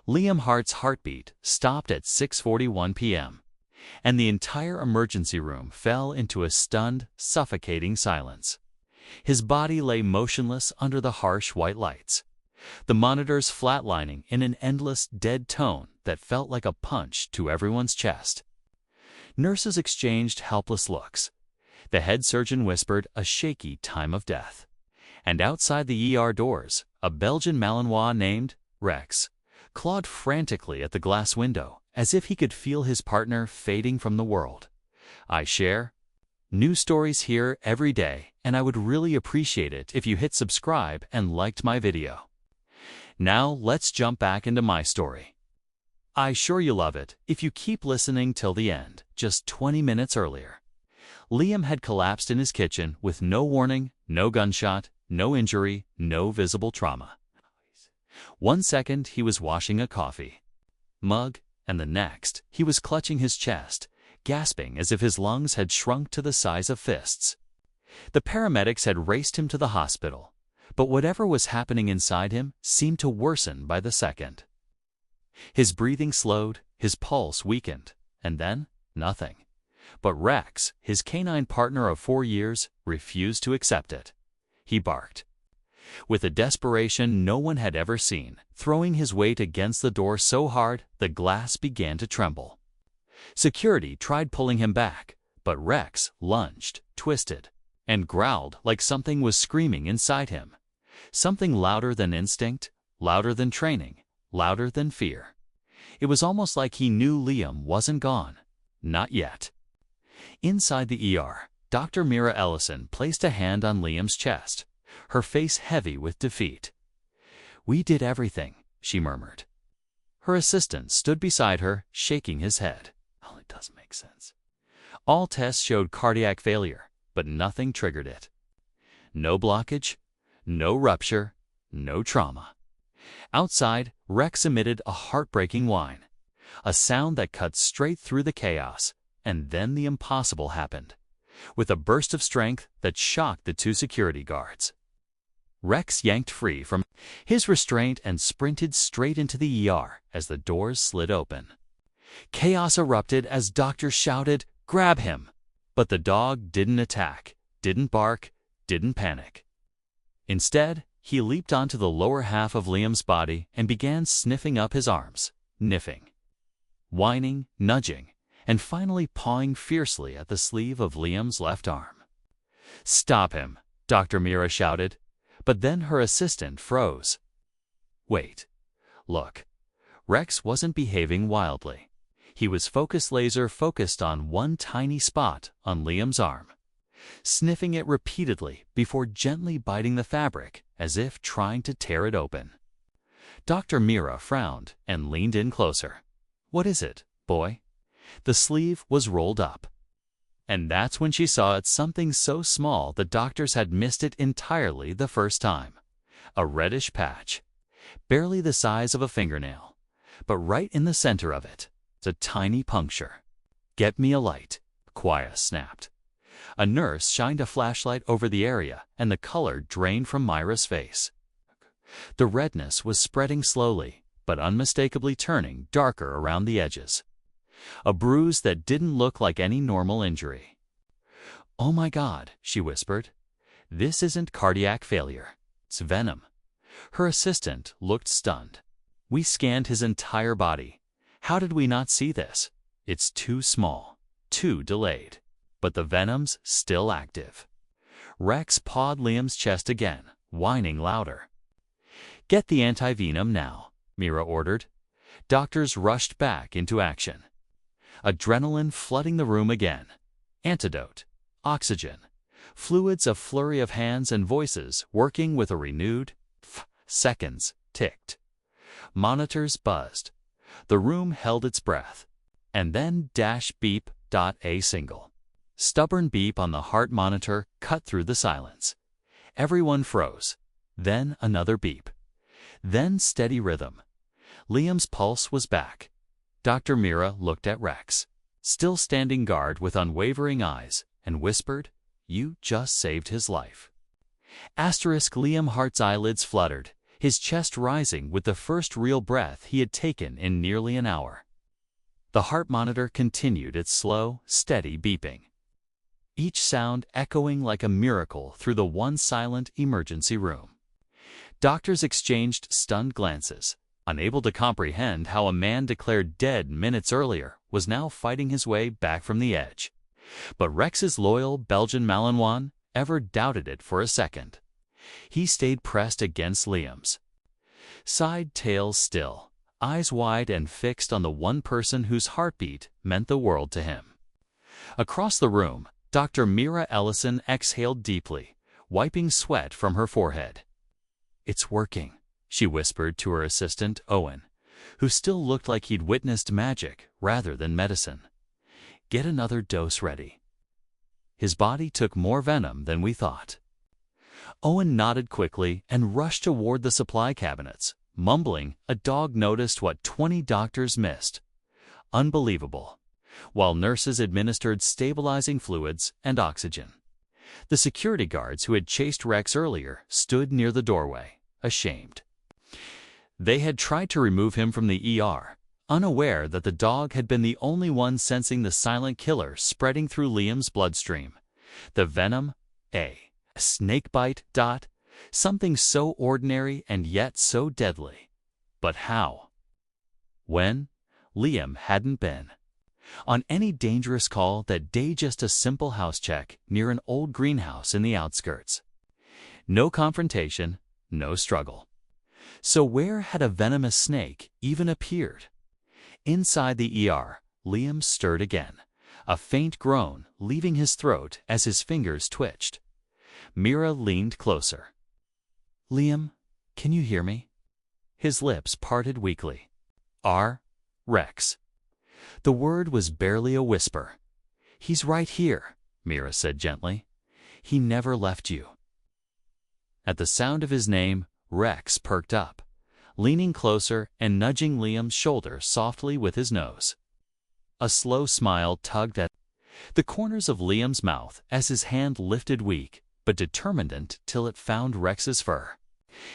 Liam Hart's heartbeat stopped at 6:41 p.m., and the entire emergency room fell into a stunned, suffocating silence. His body lay motionless under the harsh white lights, the monitors flatlining in an endless dead tone that felt like a punch to everyone's chest. Nurses exchanged helpless looks. The head surgeon whispered a shaky time of death. And outside the ER doors, a Belgian Malinois named Rex clawed frantically at the glass window, as if he could feel his partner fading from the world. I share new stories here every day, and I would really appreciate it if you hit subscribe and liked my video. Now let's jump back into my story. I sure you love it if you keep listening till the end. Just 20 minutes earlier, Liam had collapsed in his kitchen with no warning, no gunshot, no injury, no visible trauma. 1 second he was washing a coffee mug, and the next he was clutching his chest, gasping as if his lungs had shrunk to the size of fists. The paramedics had raced him to the hospital, but whatever was happening inside him seemed to worsen by the second. His breathing slowed, his pulse weakened, and then nothing. But Rex, his canine partner of 4 years, refused to accept it. He barked, with a desperation no one had ever seen, throwing his weight against the door so hard the glass began to tremble. Security tried pulling him back, but Rex lunged, twisted, and growled like something was screaming inside him. Something louder than instinct, louder than training, louder than fear. It was almost like he knew Liam wasn't gone. Not yet. Inside the ER, Dr. Mira Ellison placed a hand on Liam's chest, her face heavy with defeat. "We did everything," she murmured. Her assistant stood beside her, shaking his head. "Oh, it doesn't make sense." All tests showed cardiac failure, but nothing triggered it. No blockage, no rupture, no trauma. Outside, Rex emitted a heartbreaking whine, a sound that cut straight through the chaos, and then the impossible happened, with a burst of strength that shocked the 2 security guards. Rex yanked free from his restraint and sprinted straight into the ER as the doors slid open. Chaos erupted as doctors shouted, "Grab him!" But the dog didn't attack, didn't bark, didn't panic. Instead, he leaped onto the lower half of Liam's body and began sniffing up his arms, niffing, whining, nudging, and finally pawing fiercely at the sleeve of Liam's left arm. "Stop him," Dr. Mira shouted, but then her assistant froze. Wait. Look. Rex wasn't behaving wildly. He was laser-focused on one tiny spot on Liam's arm, sniffing it repeatedly before gently biting the fabric as if trying to tear it open. Dr. Mira frowned and leaned in closer. "What is it, boy?" The sleeve was rolled up. And that's when she saw it, something so small the doctors had missed it entirely the first time. A reddish patch, barely the size of a fingernail, but right in the center of it, a tiny puncture. "Get me a light," Quia snapped. A nurse shined a flashlight over the area, and the color drained from Myra's face. The redness was spreading slowly, but unmistakably turning darker around the edges. A bruise that didn't look like any normal injury. "Oh my God," she whispered. "This isn't cardiac failure. It's venom." Her assistant looked stunned. "We scanned his entire body. How did we not see this? It's too small, too delayed. But the venom's still active." Rex pawed Liam's chest again, whining louder. "Get the antivenom now," Mira ordered. Doctors rushed back into action. Adrenaline flooding the room again. Antidote, oxygen, fluids, a flurry of hands and voices working with a renewed seconds ticked. Monitors buzzed. The room held its breath. And then beep. A single stubborn beep on the heart monitor cut through the silence. Everyone froze. Then another beep. Then steady rhythm. Liam's pulse was back. Dr. Mira looked at Rex, still standing guard with unwavering eyes, and whispered, "You just saved his life." Liam Hart's eyelids fluttered, his chest rising with the first real breath he had taken in nearly an hour. The heart monitor continued its slow, steady beeping, each sound echoing like a miracle through the one silent emergency room. Doctors exchanged stunned glances, unable to comprehend how a man declared dead minutes earlier was now fighting his way back from the edge. But Rex's loyal Belgian Malinois ever doubted it for a second. He stayed pressed against Liam's side, tail still, eyes wide and fixed on the one person whose heartbeat meant the world to him. Across the room, Dr. Mira Ellison exhaled deeply, wiping sweat from her forehead. "It's working," she whispered to her assistant, Owen, who still looked like he'd witnessed magic rather than medicine. "Get another dose ready." "His body took more venom than we thought." Owen nodded quickly and rushed toward the supply cabinets, mumbling, "A dog noticed what 20 doctors missed. Unbelievable," while nurses administered stabilizing fluids and oxygen. The security guards who had chased Rex earlier stood near the doorway, ashamed. They had tried to remove him from the ER, unaware that the dog had been the only one sensing the silent killer spreading through Liam's bloodstream. The venom, a snakebite, something so ordinary and yet so deadly. But how? When? Liam hadn't been on any dangerous call that day, just a simple house check near an old greenhouse in the outskirts. No confrontation, no struggle. So where had a venomous snake even appeared? Inside the ER, Liam stirred again, a faint groan leaving his throat as his fingers twitched. Mira leaned closer. "Liam, can you hear me?" His lips parted weakly. Rex." The word was barely a whisper. "He's right here," Mira said gently. "He never left you." At the sound of his name, Rex perked up, leaning closer and nudging Liam's shoulder softly with his nose. A slow smile tugged at the corners of Liam's mouth as his hand lifted weak but determined till it found Rex's fur.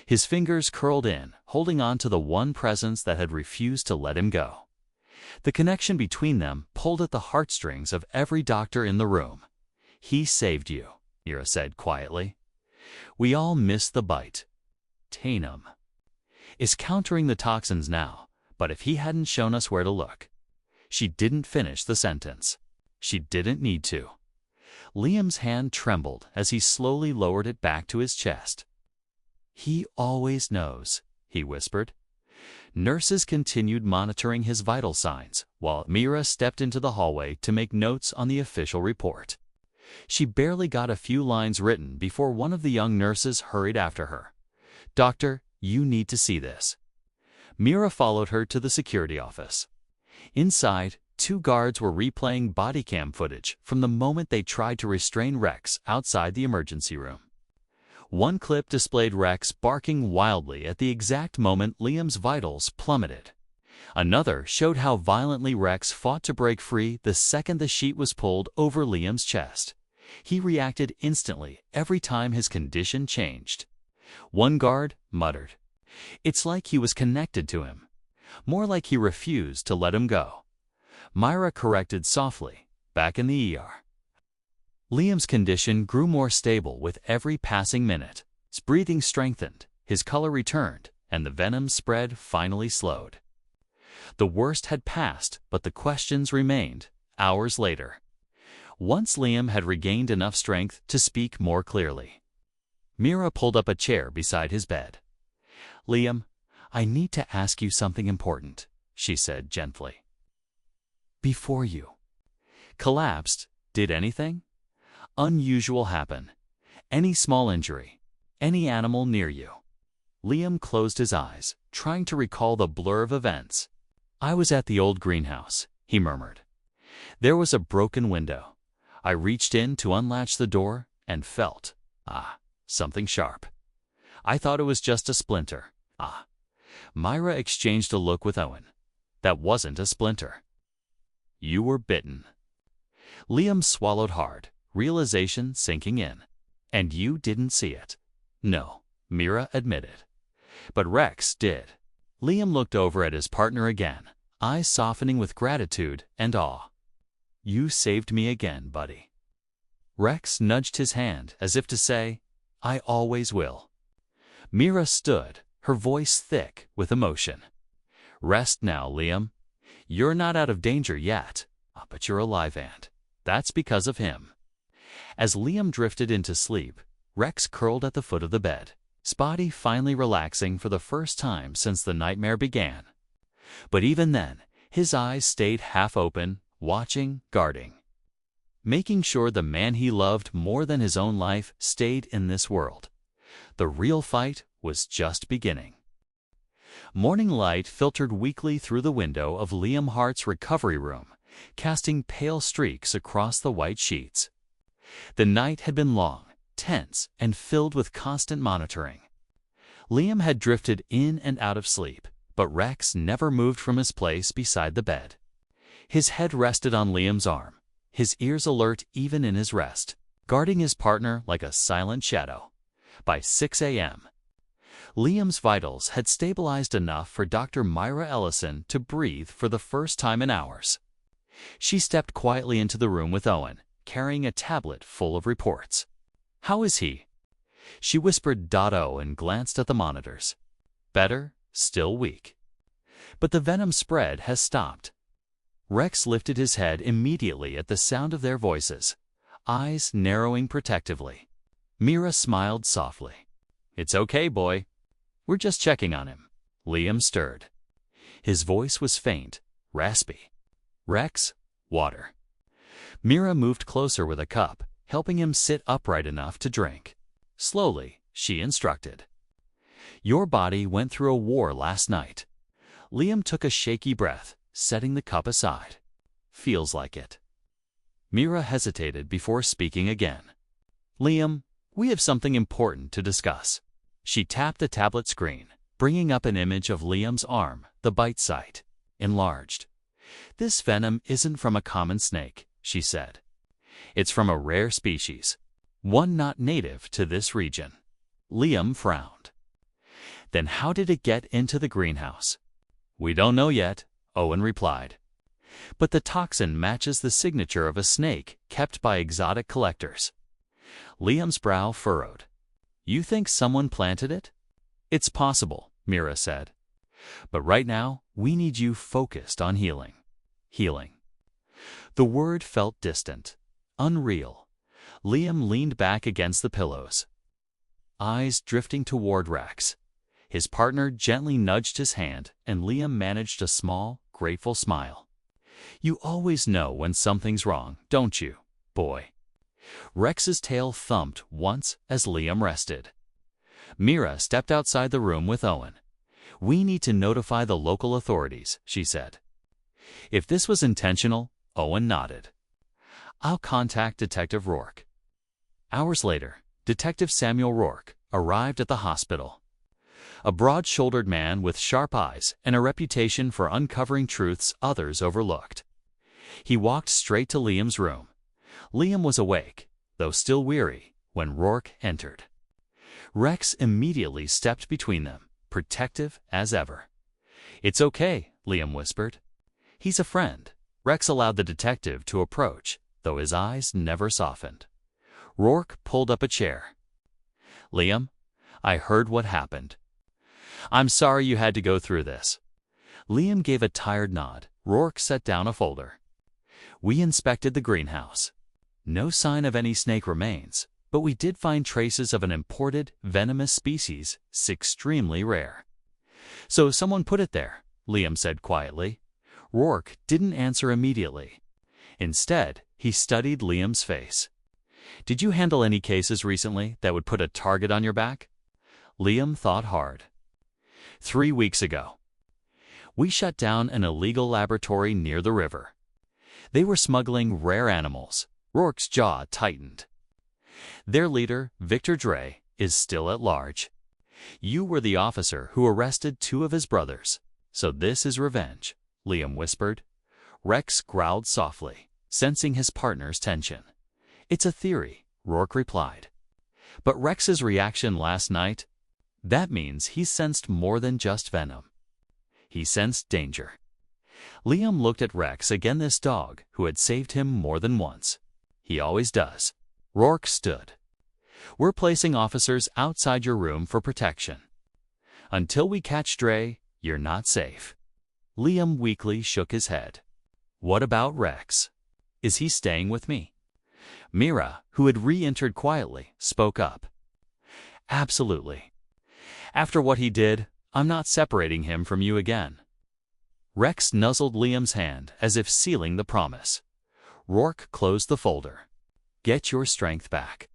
His fingers curled in, holding on to the one presence that had refused to let him go. The connection between them pulled at the heartstrings of every doctor in the room. "He saved you," Mira said quietly. "We all missed the bite. Tainum is countering the toxins now, but if he hadn't shown us where to look." She didn't finish the sentence. She didn't need to. Liam's hand trembled as he slowly lowered it back to his chest. "He always knows," he whispered. Nurses continued monitoring his vital signs, while Mira stepped into the hallway to make notes on the official report. She barely got a few lines written before one of the young nurses hurried after her. "Doctor, you need to see this." Mira followed her to the security office. Inside, 2 guards were replaying body cam footage from the moment they tried to restrain Rex outside the emergency room. One clip displayed Rex barking wildly at the exact moment Liam's vitals plummeted. Another showed how violently Rex fought to break free the second the sheet was pulled over Liam's chest. He reacted instantly every time his condition changed. One guard muttered, "It's like he was connected to him." More like he refused to let him go. Myra corrected softly, back in the ER. Liam's condition grew more stable with every passing minute. His breathing strengthened, his color returned, and the venom spread finally slowed. The worst had passed, but the questions remained, hours later. Once Liam had regained enough strength to speak more clearly. Mira pulled up a chair beside his bed. "Liam, I need to ask you something important," she said gently. "Before you collapsed, did anything unusual happen? Any small injury? Any animal near you?" Liam closed his eyes, trying to recall the blur of events. "I was at the old greenhouse," he murmured. "There was a broken window. I reached in to unlatch the door and felt, something sharp. I thought it was just a splinter. Myra exchanged a look with Owen. "That wasn't a splinter. You were bitten." Liam swallowed hard, realization sinking in. "And you didn't see it?" "No," Mira admitted. But Rex did. Liam looked over at his partner again, eyes softening with gratitude and awe. "You saved me again, buddy." Rex nudged his hand as if to say, "I always will." Mira stood, her voice thick with emotion. "Rest now, Liam. You're not out of danger yet, but you're alive, and that's because of him." As Liam drifted into sleep, Rex curled at the foot of the bed, his body finally relaxing for the first time since the nightmare began. But even then, his eyes stayed half open, watching, guarding, making sure the man he loved more than his own life stayed in this world. The real fight was just beginning. Morning light filtered weakly through the window of Liam Hart's recovery room, casting pale streaks across the white sheets. The night had been long, tense, and filled with constant monitoring. Liam had drifted in and out of sleep, but Rex never moved from his place beside the bed. His head rested on Liam's arm, his ears alert even in his rest, guarding his partner like a silent shadow. By 6 a.m., Liam's vitals had stabilized enough for Dr. Myra Ellison to breathe for the first time in hours. She stepped quietly into the room with Owen, carrying a tablet full of reports. "How is he?" She whispered "O" and glanced at the monitors. "Better, still weak. But the venom spread has stopped." Rex lifted his head immediately at the sound of their voices, eyes narrowing protectively. Mira smiled softly. "It's okay, boy. We're just checking on him." Liam stirred. His voice was faint, raspy. "Rex, water." Mira moved closer with a cup, helping him sit upright enough to drink. Slowly, she instructed. "Your body went through a war last night." Liam took a shaky breath, setting the cup aside. "Feels like it." Mira hesitated before speaking again. "Liam, we have something important to discuss." She tapped the tablet screen, bringing up an image of Liam's arm, the bite site, enlarged. "This venom isn't from a common snake," she said. "It's from a rare species, one not native to this region." Liam frowned. "Then how did it get into the greenhouse?" "We don't know yet," Owen replied. "But the toxin matches the signature of a snake kept by exotic collectors." Liam's brow furrowed. "You think someone planted it?" "It's possible," Mira said. "But right now, we need you focused on healing." Healing. The word felt distant, unreal. Liam leaned back against the pillows, eyes drifting toward Rex. His partner gently nudged his hand, and Liam managed a small, grateful smile. "You always know when something's wrong, don't you, boy?" Rex's tail thumped once as Liam rested. Mira stepped outside the room with Owen. "We need to notify the local authorities," she said. "If this was intentional," Owen nodded. "I'll contact Detective Rourke." Hours later, Detective Samuel Rourke arrived at the hospital. A broad-shouldered man with sharp eyes and a reputation for uncovering truths others overlooked. He walked straight to Liam's room. Liam was awake, though still weary, when Rourke entered. Rex immediately stepped between them, protective as ever. "It's okay," Liam whispered. "He's a friend." Rex allowed the detective to approach, though his eyes never softened. Rourke pulled up a chair. "Liam, I heard what happened. I'm sorry you had to go through this." Liam gave a tired nod. Rourke set down a folder. "We inspected the greenhouse. No sign of any snake remains, but we did find traces of an imported, venomous species, extremely rare." "So someone put it there," Liam said quietly. Rourke didn't answer immediately. Instead, he studied Liam's face. "Did you handle any cases recently that would put a target on your back?" Liam thought hard. 3 weeks ago. We shut down an illegal laboratory near the river. They were smuggling rare animals." Rourke's jaw tightened. "Their leader, Victor Dre, is still at large. You were the officer who arrested 2 of his brothers, so this is revenge," Liam whispered. Rex growled softly, sensing his partner's tension. "It's a theory," Rourke replied. "But Rex's reaction last night, That means he sensed more than just venom. He sensed danger. Liam looked at Rex, again this dog who had saved him more than once. He always does. Rourke stood. We're placing officers outside your room for protection. Until we catch Dre, you're not safe. Liam weakly shook his head. What about Rex? Is he staying with me? Mira, who had re-entered quietly, spoke up. Absolutely. After what he did, I'm not separating him from you again. Rex nuzzled Liam's hand as if sealing the promise. Rourke closed the folder. Get your strength back.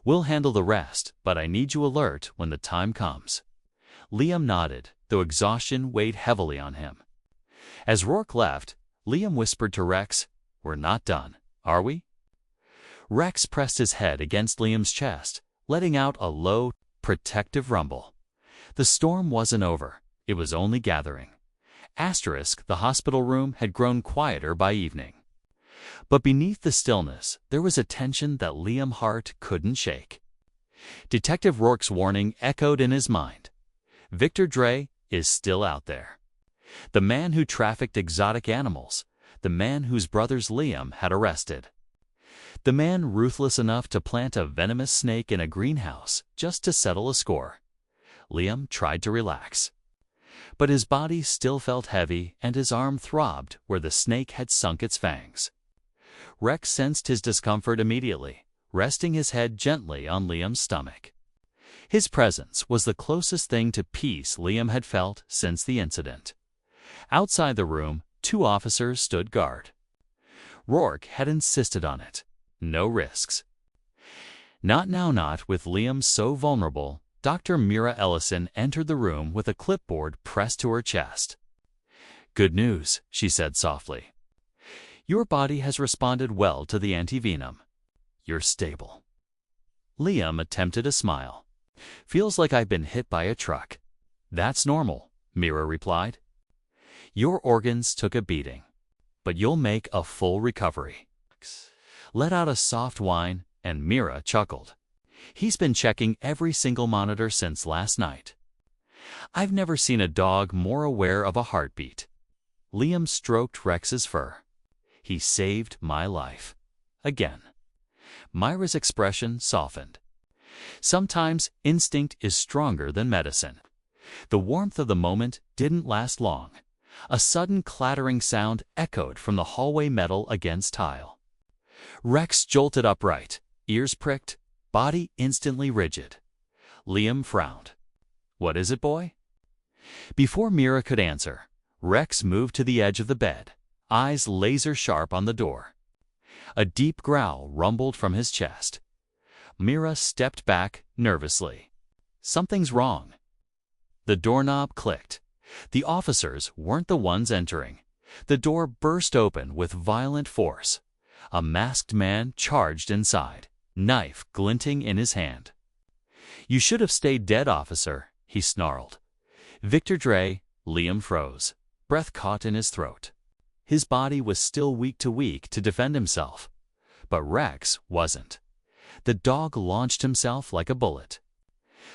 We'll handle the rest, but I need you alert when the time comes. Liam nodded, though exhaustion weighed heavily on him. As Rourke left, Liam whispered to Rex, We're not done, are we? Rex pressed his head against Liam's chest, letting out a low, protective rumble. The storm wasn't over. It was only gathering. The hospital room had grown quieter by evening. But beneath the stillness, there was a tension that Liam Hart couldn't shake. Detective Rourke's warning echoed in his mind. Victor Dre is still out there. The man who trafficked exotic animals, the man whose brothers Liam had arrested. The man ruthless enough to plant a venomous snake in a greenhouse just to settle a score. Liam tried to relax. But his body still felt heavy and his arm throbbed where the snake had sunk its fangs. Rex sensed his discomfort immediately, resting his head gently on Liam's stomach. His presence was the closest thing to peace Liam had felt since the incident. Outside the room, 2 officers stood guard. Rourke had insisted on it. No risks. Not now, not with Liam so vulnerable. Dr. Mira Ellison entered the room with a clipboard pressed to her chest. Good news, she said softly. Your body has responded well to the antivenom. You're stable. Liam attempted a smile. Feels like I've been hit by a truck. That's normal, Mira replied. Your organs took a beating, but you'll make a full recovery. Let out a soft whine, and Mira chuckled. He's been checking every single monitor since last night. I've never seen a dog more aware of a heartbeat. Liam stroked Rex's fur. He saved my life. Again. Myra's expression softened. Sometimes instinct is stronger than medicine. The warmth of the moment didn't last long. A sudden clattering sound echoed from the hallway metal against tile. Rex jolted upright, ears pricked, body instantly rigid. Liam frowned. What is it, boy? Before Mira could answer, Rex moved to the edge of the bed, eyes laser-sharp on the door. A deep growl rumbled from his chest. Mira stepped back nervously. Something's wrong. The doorknob clicked. The officers weren't the ones entering. The door burst open with violent force. A masked man charged inside, knife glinting in his hand. You should have stayed dead, officer, he snarled. Victor Dre, Liam froze, breath caught in his throat. His body was still weak to defend himself. But Rex wasn't. The dog launched himself like a bullet,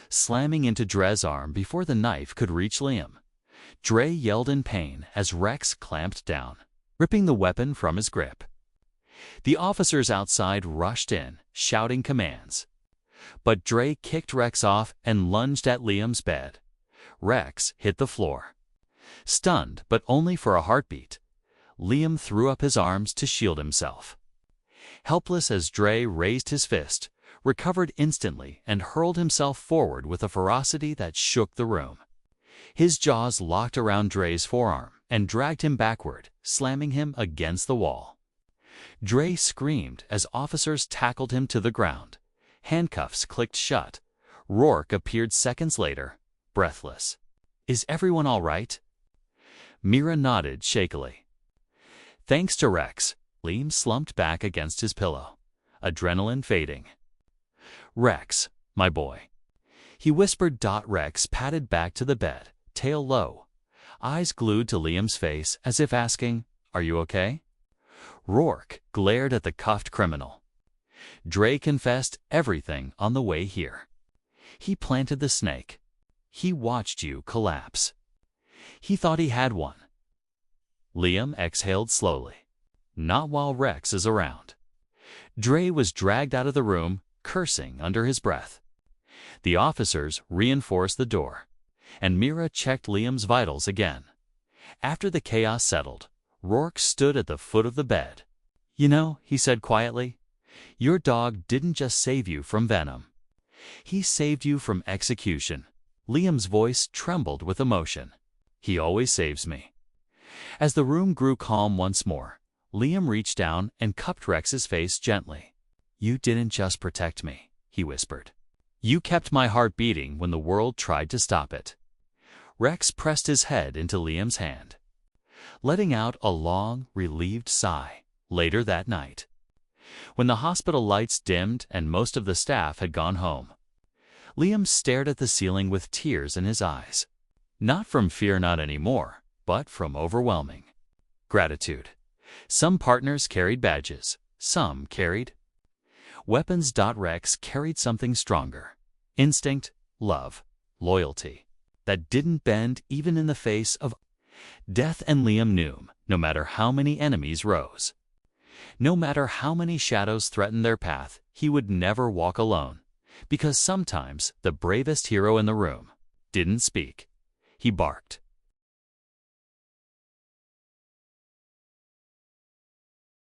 slamming into Dre's arm before the knife could reach Liam. Dre yelled in pain as Rex clamped down, ripping the weapon from his grip. The officers outside rushed in, shouting commands. But Dre kicked Rex off and lunged at Liam's bed. Rex hit the floor. Stunned, but only for a heartbeat, Liam threw up his arms to shield himself. Helpless as Dre raised his fist, recovered instantly and hurled himself forward with a ferocity that shook the room. His jaws locked around Dre's forearm and dragged him backward, slamming him against the wall. Dre screamed as officers tackled him to the ground. Handcuffs clicked shut. Rourke appeared seconds later, breathless. Is everyone all right? Mira nodded shakily. Thanks to Rex, Liam slumped back against his pillow, adrenaline fading. Rex, my boy. He whispered. Rex padded back to the bed, tail low, eyes glued to Liam's face as if asking, Are you okay? Rourke glared at the cuffed criminal. Dre confessed everything on the way here. He planted the snake, He watched you collapse. He thought he had one. Liam exhaled slowly. Not while Rex is around. Dre was dragged out of the room, cursing under his breath. The officers reinforced the door, and Mira checked Liam's vitals again. After the chaos settled, Rourke stood at the foot of the bed. "You know," he said quietly, "your dog didn't just save you from venom. He saved you from execution." Liam's voice trembled with emotion. "He always saves me." As the room grew calm once more, Liam reached down and cupped Rex's face gently. "You didn't just protect me," he whispered. "You kept my heart beating when the world tried to stop it." Rex pressed his head into Liam's hand, letting out a long, relieved sigh. Later that night, when the hospital lights dimmed and most of the staff had gone home, Liam stared at the ceiling with tears in his eyes. Not from fear, not anymore, but from overwhelming gratitude. Some partners carried badges, some carried weapons. Rex carried something stronger: instinct, love, loyalty, that didn't bend even in the face of death. And Liam knew, no matter how many enemies rose, no matter how many shadows threatened their path, he would never walk alone. Because sometimes the bravest hero in the room didn't speak. He barked.